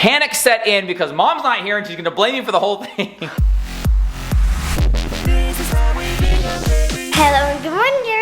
panic set in because mom's not here and she's gonna blame me for the whole thing. Hello, good morning, everyone.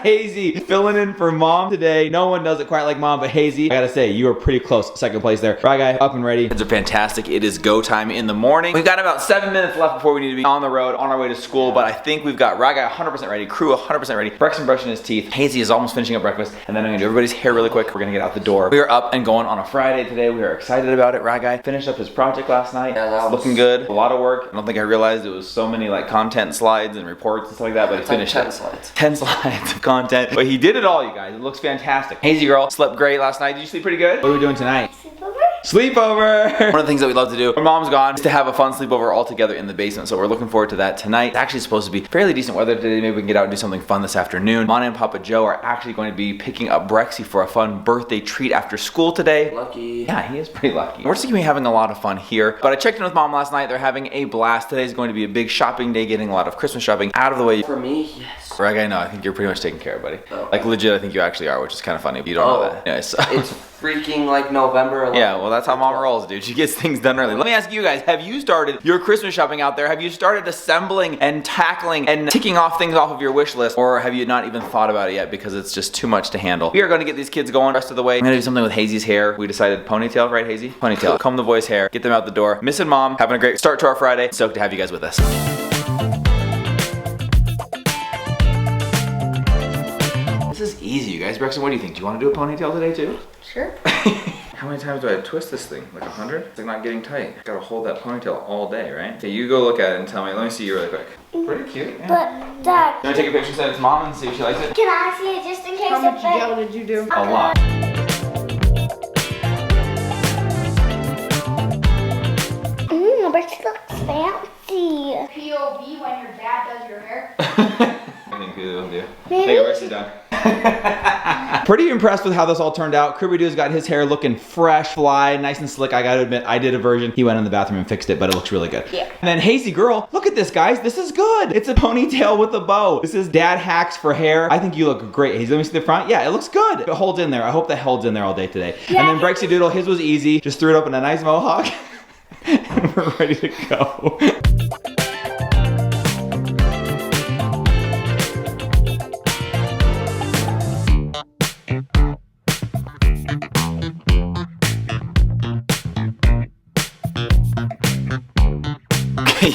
Hazy filling in for mom today. No one does it quite like mom, but Hazy, I gotta say, you are pretty close. Second place there. Right, guy, up and ready. Kids are fantastic. It is go time in the morning. We've got about 7 minutes left before we need to be on the road, on our way to school, but I think we've got Right guy 100% ready, crew 100% ready. Brexton brushing his teeth. Hazy is almost finishing up breakfast, and then I'm gonna do everybody's hair really quick. We're gonna get out the door. We are up and going on a Friday today. We are excited about it. Right guy finished up his project last night. Yeah, that was looking good. A lot of work. I don't think I realized it was so many like content slides and reports and stuff like that, but he finished it. 10 slides. 10 slides of content, but he did it all, you guys. It looks fantastic. Hazy girl slept great last night. Did you sleep pretty good? What are we doing tonight? Sleepover? Sleepover! One of the things that we love to do when mom's gone is to have a fun sleepover all together in the basement. So we're looking forward to that tonight. It's actually supposed to be fairly decent weather today. Maybe we can get out and do something fun this afternoon. Mona and Papa Joe are actually going to be picking up Brexy for a fun birthday treat after school today. Lucky. Yeah, he is pretty lucky. We're just gonna be having a lot of fun here. But I checked in with mom last night. They're having a blast. Today's going to be a big shopping day, getting a lot of Christmas shopping out of the way. For me, yes. Right, I know. I think you're pretty much taken care of, buddy. Oh. Like legit, I think you actually are, which is kind of funny. But you don't know that. Anyway, so. It's freaking like November 11th. Yeah, well, that's how mom rolls, dude. She gets things done early. Let me ask you guys, have you started your Christmas shopping out there? Have you started assembling and tackling and ticking off things off of your wish list? Or have you not even thought about it yet because it's just too much to handle? We are going to get these kids going the rest of the way. I'm going to do something with Hazy's hair. We decided ponytail, right, Hazy? Ponytail. Comb the boys' hair, get them out the door. Missing mom, having a great start to our Friday. Stoked to have you guys with us. This is easy, you guys. Brexton, what do you think? Do you want to do a ponytail today, too? Sure. How many times do I twist this thing? Like 100? It's like not getting tight. Gotta hold that ponytail all day, right? Okay, you go look at it and tell me. Let me see you really quick. Pretty cute, yeah. But, Dad, You wanna take a picture, send it to mom and see if she likes it? can I see it just in case How it much fits? gel did you do? A lot. Brexy looks fancy. POV when your dad does your hair. I think people will do. Hey, Rexy's done. Pretty impressed with how this all turned out. Kirby-Doo's got his hair looking fresh, fly, nice and slick. I gotta admit, I did a version. He went in the bathroom and fixed it, but it looks really good. Yeah. And then Hazy girl, look at this, guys. This is good. It's a ponytail with a bow. This is dad hacks for hair. I think you look great. Hazy, let me see the front. Yeah, it looks good. It holds in there. I hope that holds in there all day today. Yeah. And then Brexy Doodle, his was easy. Just threw it up in a nice mohawk. And we're ready to go.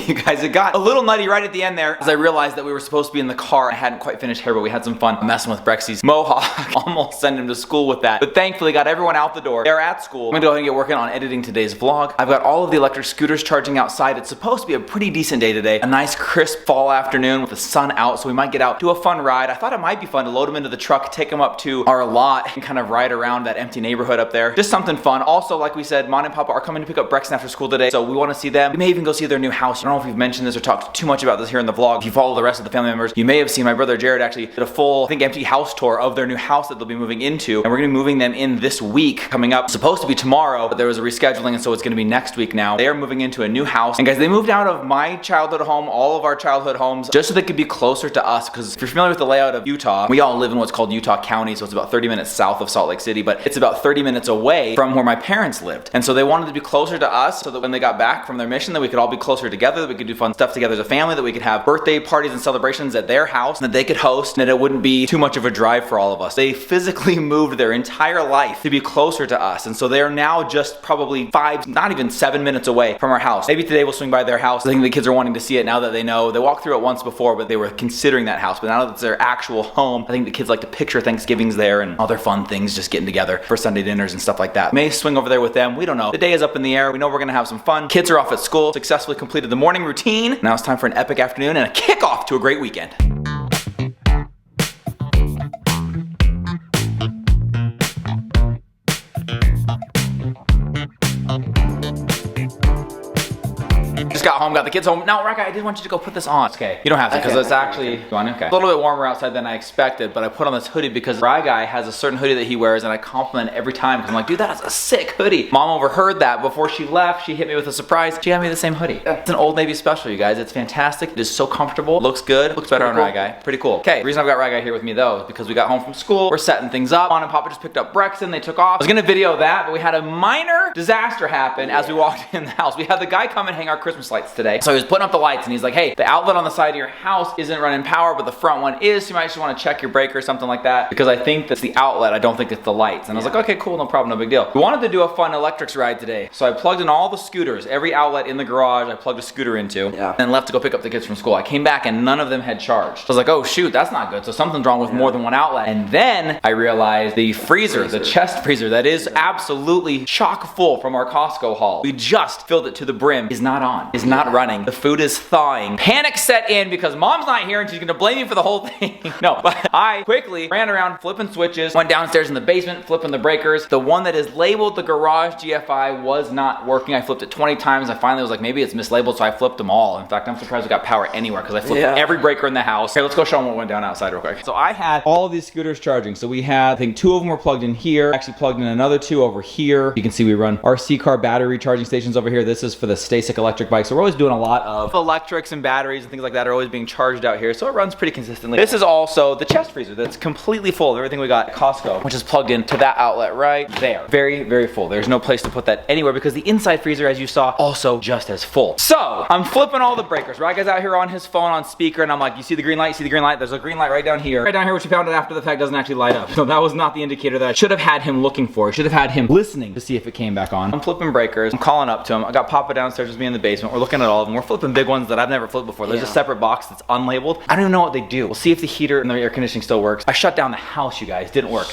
You guys, it got a little nutty right at the end there as I realized that we were supposed to be in the car. I hadn't quite finished hair, but we had some fun messing with Brexy's mohawk. Almost sent him to school with that. But thankfully got everyone out the door. They're at school. I'm gonna go ahead and get working on editing today's vlog. I've got all of the electric scooters charging outside. It's supposed to be a pretty decent day today. A nice crisp fall afternoon with the sun out, so we might get out, do a fun ride. I thought it might be fun to load them into the truck, take them up to our lot and kind of ride around that empty neighborhood up there. Just something fun. Also, like we said, Mom and Papa are coming to pick up Brexton after school today, so we want to see them. We may even go see their new house. I don't know if we've mentioned this or talked too much about this here in the vlog. If you follow the rest of the family members, you may have seen my brother Jared actually did a full, I think, empty house tour of their new house that they'll be moving into, and we're gonna be moving them in this week coming up. It's supposed to be tomorrow, but there was a rescheduling, and so it's gonna be next week now. They are moving into a new house, and guys, they moved out of my childhood home, all of our childhood homes, just so they could be closer to us, because if you're familiar with the layout of Utah, we all live in what's called Utah County, so it's about 30 minutes south of Salt Lake City, but it's about 30 minutes away from where my parents lived, and so they wanted to be closer to us so that when they got back from their mission, that we could all be closer together, that we could do fun stuff together as a family, that we could have birthday parties and celebrations at their house, and that they could host, and that it wouldn't be too much of a drive for all of us. They physically moved their entire life to be closer to us, and so they are now just probably 5, not even 7 minutes away from our house. Maybe today we'll swing by their house. I think the kids are wanting to see it now that they know. They walked through it once before, but they were considering that house, but now that it's their actual home, I think the kids like to picture Thanksgivings there and other fun things, just getting together for Sunday dinners and stuff like that. May swing over there with them. We don't know. The day is up in the air. We know we're gonna have some fun. Kids are off at school, successfully completed the morning routine. Now it's time for an epic afternoon and a kickoff to a great weekend. Just got home, got the kids home. Now, Rebecca, I did want you to go put this on. Okay, you don't have to because it's actually, you want okay. It's a little bit warmer outside than I expected, but I put on this hoodie because Rye Guy has a certain hoodie that he wears and I compliment every time because I'm like, dude, that is a sick hoodie. Mom overheard that before she left. She hit me with a surprise. She got me the same hoodie. It's an Old Navy special, you guys. It's fantastic. It is so comfortable. Looks good. Looks better on Rye Guy. Pretty cool. Okay, the reason I've got Rye Guy here with me though is because we got home from school. We're setting things up. Mom and Papa just picked up Brexton. They took off. I was gonna video that, but we had a minor disaster happen as we walked in the house. We had the guy come and hang our Christmas lights today. So he was putting up the lights and he's like, hey, the outlet on the side of your house isn't running power, but the front one is. So you might just want to check your breaker or something like that because I think that's the outlet. I don't think it's the lights. And I was like, okay, cool, no problem, no big deal. We wanted to do a fun electrics ride today. So I plugged in all the scooters, every outlet in the garage I plugged a scooter into and left to go pick up the kids from school. I came back and none of them had charged. So I was like, oh shoot, that's not good. So something's wrong with more than one outlet. And then I realized the freezer, the chest freezer that is absolutely chock full from our Costco haul. We just filled it to the brim, is not on, is not running. The food is thawing. Panic set in because Mom's not here and she's gonna blame me for the whole thing. No, but I quickly ran around flipping switches, went downstairs in the basement, flipping the breakers. The one that is labeled the garage GFI was not working. I flipped it 20 times. I finally was like, maybe it's mislabeled, so I flipped them all. In fact, I'm surprised we got power anywhere because I flipped every breaker in the house. Okay, let's go show them what went down outside real quick. So I had all of these scooters charging. So we had, I think 2 of them were plugged in here. Actually plugged in another 2 over here. You can see we run RC car battery charging stations over here. This is for the Stasic electric bike. So we're always doing a lot of electrics and batteries and things like that are always being charged out here. So it runs pretty consistently. This is also the chest freezer that's completely full of everything we got at Costco, which is plugged into that outlet right there. Very, very full. There's no place to put that anywhere because the inside freezer, as you saw, also just as full. So I'm flipping all the breakers. Right, guys out here on his phone on speaker and I'm like, you see the green light? You see the green light? There's a green light right down here. Right down here, which we found out after the fact doesn't actually light up. So that was not the indicator that I should have had him looking for. I should have had him listening to see if it came back on. I'm flipping breakers. I'm calling up to him. I got Papa downstairs with me in the basement. We're looking at all of them. We're flipping big ones that I've never flipped before. There's a separate box that's unlabeled. I don't even know what they do. We'll see if the heater and the air conditioning still works. I shut down the house, you guys. Didn't work.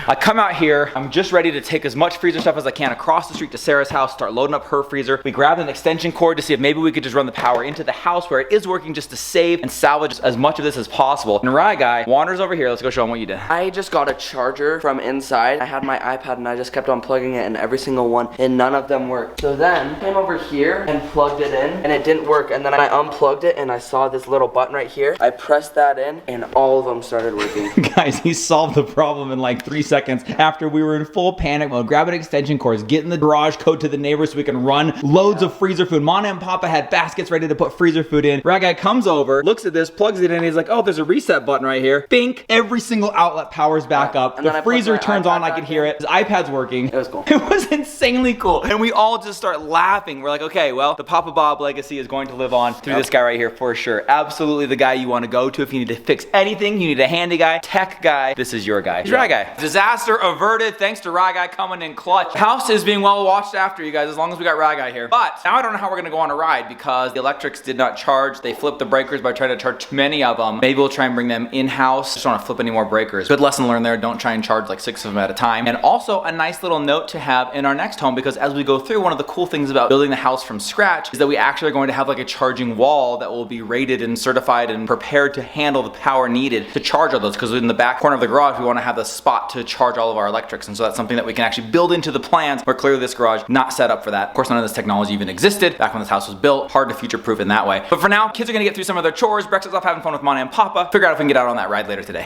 I come out here. I'm just ready to take as much freezer stuff as I can across the street to Sarah's house, start loading up her freezer. We grabbed an extension cord to see if maybe we could just run the power into the house where it is working just to save and salvage as much of this as possible. And Rye Guy wanders over here. Let's go show him what you did. I just got a charger from inside. I had my iPad and I just kept on plugging it in every single one and none of them worked. So then I came over here and plugged it in and it didn't work. And then I unplugged it and I saw this little button right here. I pressed that in and all of them started working. Guys, he solved the problem in like 3 seconds after we were in full panic mode, grabbing extension cords, getting the garage code to the neighbors so we can run loads of freezer food. Mama and Papa had baskets ready to put freezer food in. Rye Guy comes over, looks at this, plugs it in, and he's like, oh, there's a reset button right here. Bink, every single outlet powers back up. The freezer turns on, I could hear it. His iPad's working. It was cool. It was insanely cool. And we all just start laughing. We're like, okay, well, the Papa Bob legacy is going to live on through this guy right here for sure. Absolutely the guy you want to go to if you need to fix anything. You need a handy guy, tech guy. This is your guy. He's Rye Guy. Disaster averted thanks to Rye Guy coming in clutch. House is being well watched after, you guys, as long as we got Rye Guy here. But now I don't know how we're gonna go on a ride because the electrics did not charge. They flipped the breakers by trying to charge too many of them. Maybe we'll try and bring them in-house. Just don't want to flip any more breakers. Good lesson learned there. Don't try and charge like 6 of them at a time. And also a nice little note to have in our next home because as we go through, one of the cool things about building the house from scratch is that we actually are going to have like a charging wall that will be rated and certified and prepared to handle the power needed to charge all those because in the back corner of the garage, we want to have the spot to charge all of our electrics. And so that's something that we can actually build into the plans where clearly this garage not set up for that. Of course, none of this technology even existed back when this house was built. Hard to future-proof in that way. But for now, kids are gonna get through some of their chores. Brexit's off having fun with Mama and Papa. Figure out if we can get out on that ride later today.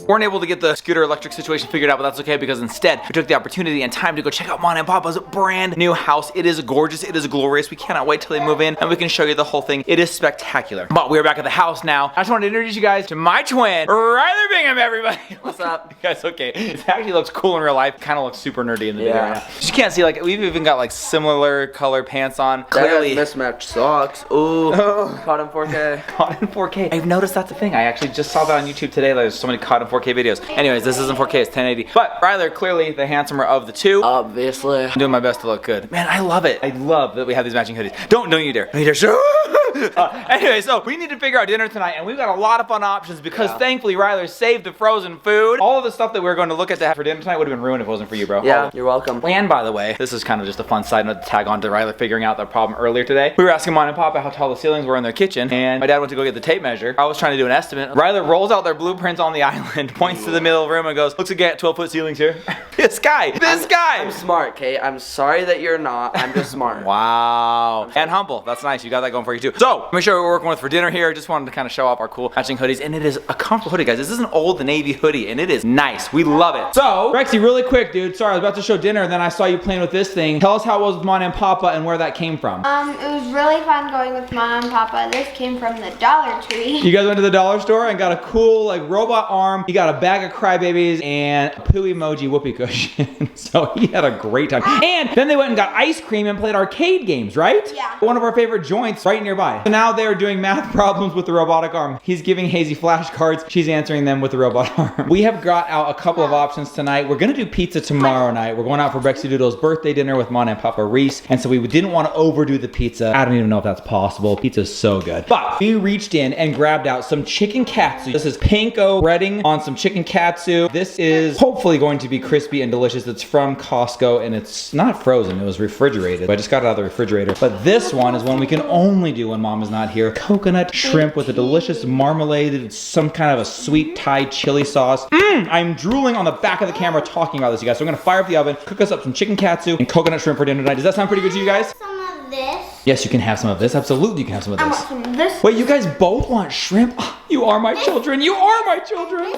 Weren't able to get the scooter electric situation figured out, but that's okay because instead we took the opportunity and time to go check out Mama and Papa's brand new house. It is gorgeous, it is glorious. We cannot wait till they move in and we can show you the whole thing. It is spectacular. But we're back at the house now. I just wanted to introduce you guys to my twin, Ryler Bingham, everybody. What's up? Guys, okay. It actually looks cool in real life. Kind of looks super nerdy in the video right now. You can't see, like, we've even got like similar color pants on. Clearly mismatched socks. Ooh. Caught in 4K. Caught in 4K. I've noticed that's a thing. I actually just saw that on YouTube today. There's so many caught in 4K videos. Anyways, this isn't 4K, it's 1080. But Ryler, clearly the handsomer of the two. Obviously. I'm doing my best to look good. Man, I love it. I love that we have these matching hoodies. Don't you dare. Don't you dare. Anyway, so we need to figure out dinner tonight, and we've got a lot of fun options because thankfully Ryler saved the frozen food. All of the stuff that we were going to look at to have for dinner tonight would have been ruined if it wasn't for you, bro. Yeah, you're welcome. And by the way, this is kind of just a fun side note to tag on to Ryler figuring out the problem earlier today. We were asking Mom and Papa how tall the ceilings were in their kitchen, and my dad went to go get the tape measure. I was trying to do an estimate. Ryler rolls out their blueprints on the island, points to the middle of the room, and goes, "Looks like you got 12-foot ceilings here." This guy. I'm smart, Kate. I'm sorry that you're not. I'm just smart. Wow. And humble. That's nice. You got that going for you too. So, let me show you what we're working with for dinner here. Just wanted to kind of show off our cool matching hoodies. And it is a comfortable hoodie, guys. This is an old navy hoodie, and it is nice. We love it. So, Rexy, really quick, dude. Sorry, I was about to show dinner, and then I saw you playing with this thing. Tell us how it was with Mom and Papa and where that came from. It was really fun going with Mom and Papa. This came from the Dollar Tree. You guys went to the dollar store and got a cool, like, robot arm. You got a bag of crybabies and a poo emoji whoopee cushion. So, he had a great time. And then they went and got ice cream and played arcade games, right? Yeah. One of our favorite joints right nearby. So now they're doing math problems with the robotic arm. He's giving Hazy flashcards. She's answering them with the robot arm. We have got out a couple of options tonight. We're gonna do pizza tomorrow night. We're going out for Brexy Doodle's birthday dinner with Mom and Papa Reese. And so we didn't want to overdo the pizza. I don't even know if that's possible. Pizza's so good. But we reached in and grabbed out some chicken katsu. This is panko breading on some chicken katsu. This is hopefully going to be crispy and delicious. It's from Costco and it's not frozen. It was refrigerated. I just got it out of the refrigerator. But this one is one we can only do when Mom is not here. Coconut shrimp with a delicious marmalade, some kind of a sweet Thai chili sauce. I'm drooling on the back of the camera talking about this, you guys. So we're gonna fire up the oven, cook us up some chicken katsu and coconut shrimp for dinner tonight. Does that sound pretty good to you guys? Some of this. Yes, you can have some of this. Absolutely, you can have some of I this. want some of this. Wait, you guys both want shrimp? You are my children. You are my children.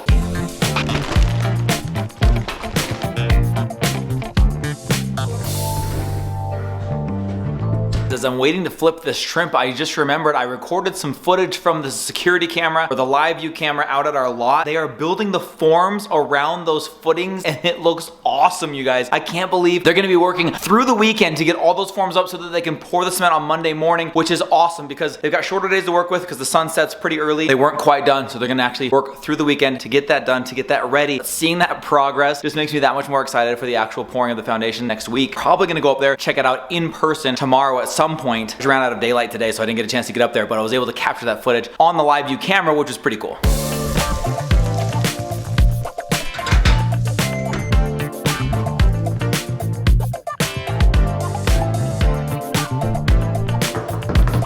As I'm waiting to flip this shrimp, I just remembered I recorded some footage from the security camera or the live view camera out at our lot. They are building the forms around those footings and it looks awesome, you guys. I can't believe they're gonna be working through the weekend to get all those forms up so that they can pour the cement on Monday morning, which is awesome because they've got shorter days to work with because the sun sets pretty early. They weren't quite done, so they're gonna actually work through the weekend to get that done, to get that ready. Seeing that progress just makes me that much more excited for the actual pouring of the foundation next week. Probably gonna go up there, check it out in person tomorrow at some point. I just ran out of daylight today, so I didn't get a chance to get up there, but I was able to capture that footage on the live view camera, which was pretty cool.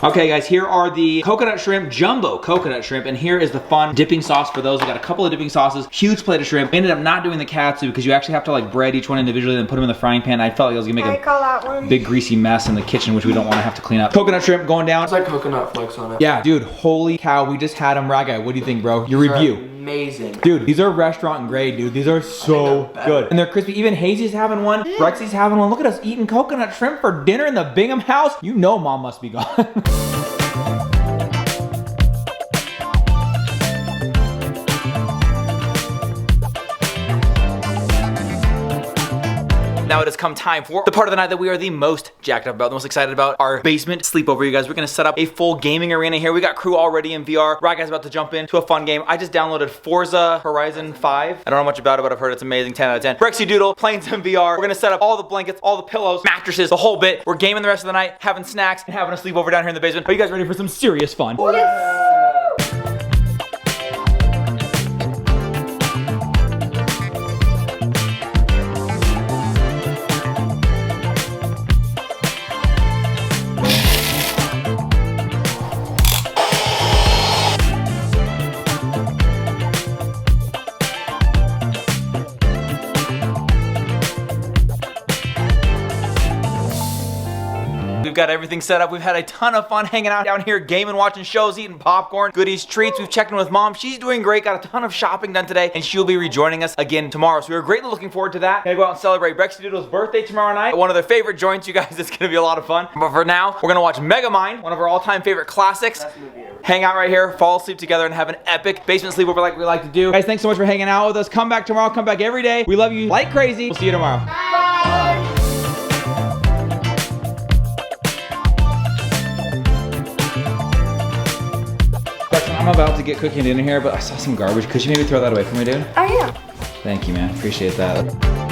Okay guys, here are the coconut shrimp, jumbo coconut shrimp, and here is the fun dipping sauce for those. We got a couple of dipping sauces, huge plate of shrimp. Ended up not doing the katsu because you actually have to like bread each one individually and put them in the frying pan. I felt like I was gonna make a big greasy mess in the kitchen, which we don't wanna have to clean up. Coconut shrimp going down. It's like coconut flakes on it. Yeah, dude, holy cow, we just had them. Raga, what do you think, bro? Your review. Amazing. Dude, these are restaurant grade, dude. These are so good. And they're crispy. Even Hazy's having one. Rexy's having one. Look at us eating coconut shrimp for dinner in the Bingham house. You know Mom must be gone. Now it has come time for the part of the night that we are the most jacked up about, the most excited about, our basement sleepover, you guys. We're gonna set up a full gaming arena here. We got crew already in VR. Raga's about to jump into a fun game. I just downloaded Forza Horizon 5. I don't know much about it, but I've heard it's amazing. 10 out of 10. Brexy Doodle playing some VR. We're gonna set up all the blankets, all the pillows, mattresses, the whole bit. We're gaming the rest of the night, having snacks, and having a sleepover down here in the basement. Are you guys ready for some serious fun? We've got everything set up. We've had a ton of fun hanging out down here, gaming, watching shows, eating popcorn, goodies, treats. We've checked in with Mom. She's doing great. Got a ton of shopping done today, and she'll be rejoining us again tomorrow. So we're greatly looking forward to that. Gonna go out and celebrate Brexy Doodle's birthday tomorrow night. One of their favorite joints, you guys. It's gonna be a lot of fun. But for now, we're gonna watch Megamind, one of our all-time favorite classics. Hang out right here, fall asleep together, and have an epic basement sleepover like we like to do. Guys, thanks so much for hanging out with us. Come back tomorrow. Come back every day. We love you like crazy. We'll see you tomorrow. Bye. I'm about to get cooking dinner here, but I saw some garbage. Could you maybe throw that away for me, dude? Oh yeah. Thank you, man. Appreciate that.